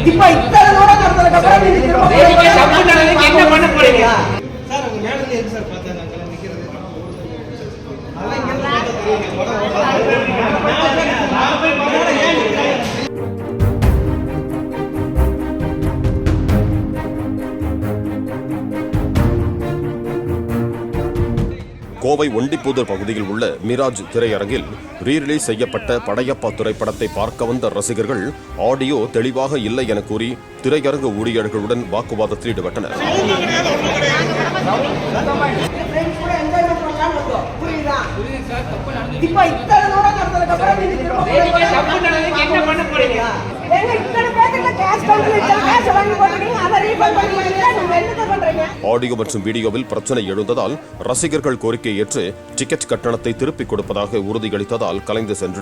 இப்ப இத்தனை தூரம் நடந்ததுக்கு அப்புறம் என்ன பண்ண போறீங்க சார்? உங்க மேடத்துல எது சார் பார்த்தா நாங்க நிக்கிறது? கோவை ஒண்டிப்புதூர் பகுதியில் உள்ள மிராஜ் திரையரங்கில் ரீரிலீஸ் செய்யப்பட்ட படையப்பா திரைப்படத்தை பார்க்க வந்த ரசிகர்கள் ஆடியோ தெளிவாக இல்லை என கூறி திரையரங்கு ஊழியர்களுடன் வாக்குவாதத்தில் ஈடுபட்டனர். ஆடியோ மற்றும் வீடியோவில் பிரச்சனை எழுந்ததால் ரசிகர்கள் கோரிக்கையை ஏற்று டிக்கெட் கட்டணத்தை திருப்பிக் கொடுப்பதாக உறுதியளித்ததால் கலைந்து சென்றனர்.